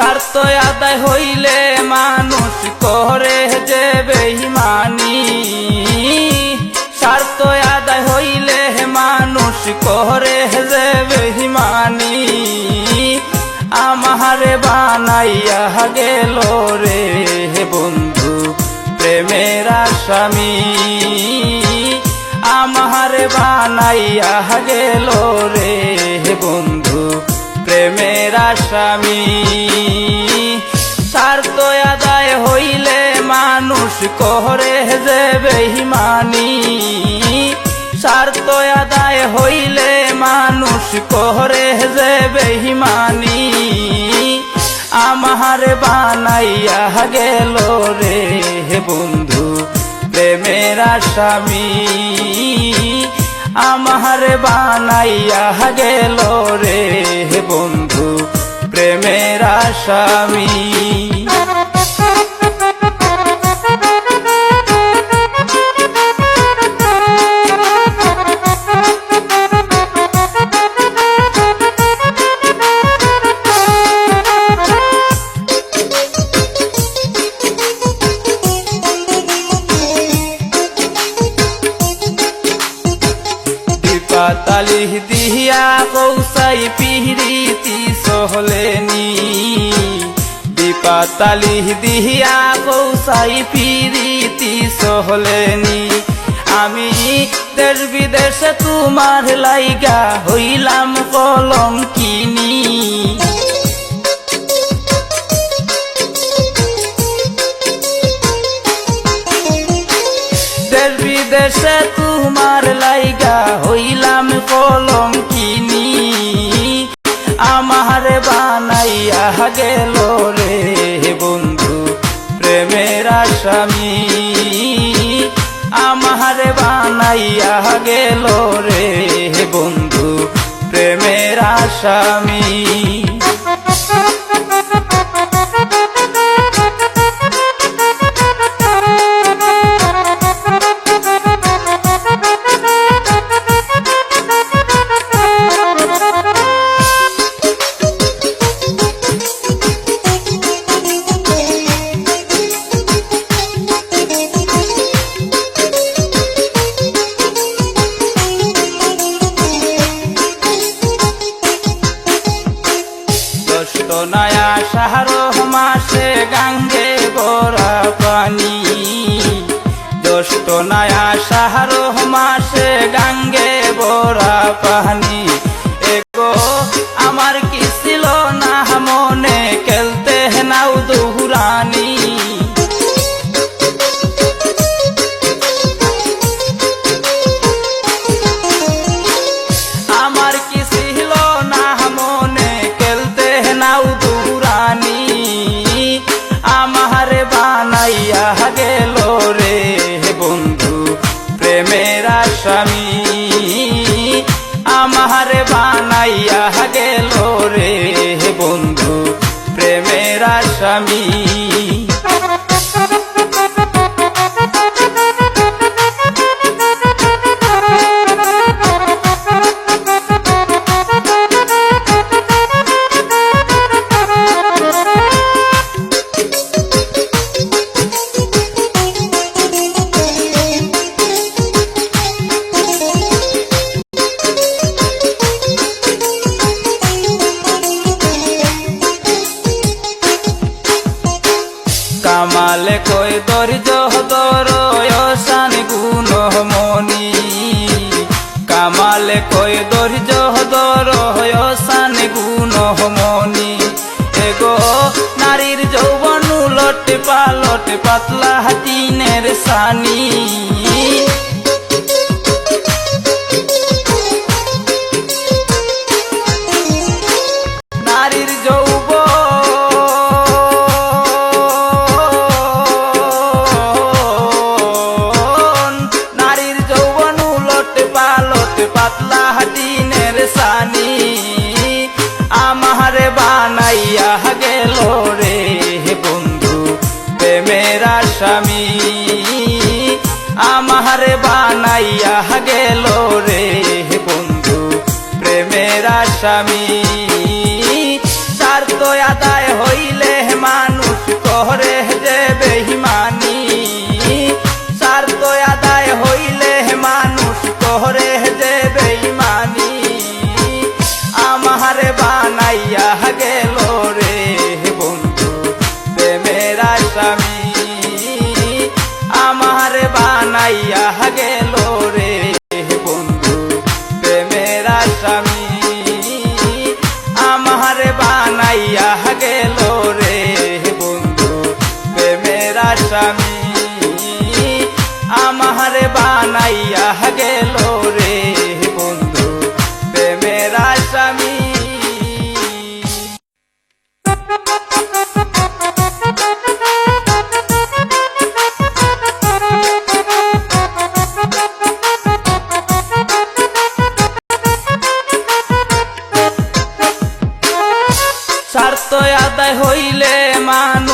স্বার্থ আদায় হইলে মানুষ করে যে বেঈমানি, স্বার্থ আদায় হইলে মানুষ করে যে বেঈমানি। আমারে বানাইয়া গেল রে বন্ধু প্রেমের আসামি, আমারে বানাইয়া গেল রে বন্ধু প্রেমের আসামি। স্বার্থ আদায় হইলে মানুষ করে যে বেঈমানি, স্বার্থ আদায় হইলে মানুষ করে যে বেঈমানি। আমারে বানাইয়া গেল রে বন্ধু প্রেমের আসামি, আমারে বানাইয়া গেল রে বন্ধু প্রেমের আসামি। তালি দিয়া কৌসাই পিরিতি সহলেনি, দীপাতালি দিয়া কৌসাই পিরিতি সহলেনি। আমি দেশ বিদেশে তোমার লাইগা হইলাম কলঙ্কিনী, দেশ বিদেশে তোমার লাইগা হইলাম কলঙ্কিনী। আমারে বানাইয়া গেল রে বন্ধু প্রেমের আসামি, আমারে বানাইয়া গেল রে বন্ধু প্রেমের আসামি। নয়া শাহরুহ মাসে গাঙ্গে গোরা পানি, জ্যৈষ্ঠ নয়া শাহরুহ মাসে গাঙ্গে গোরা পানি। এগো আমার কি ছিল না মনে খেলতে নাও দুহুরানি, আমার কি ছিল না মনে খেলতে নাও দুহুরানি। আমারে বানাইয়া গেল রে বন্ধু প্রেমের আসামি, আমারে বানাইয়া গেল রে বন্ধু প্রেমের আসামি। কামালে কই ধৈর্য দরয়সান গুণ মনি, কামালে কই ধৈর্য দরয়সান গুণ মনি। এগো নারীর যৌবন উলট পালট পাতলা হাতিনের সানি, নারীর যৌবন উলট পালট পাতলা হাতিনের সানি। আমারে বানাইয়া গেল রে বন্ধু প্রেমের আসামি, আমারে বানাইয়া গেল রে বন্ধু প্রেমের আসামি। স্বার্থ আদায় হইলে আসামি আমারে বানাইয়া গেল রে বন্ধু প্রেমের আসামি। স্বার্থ আদায় হইলে মানুষ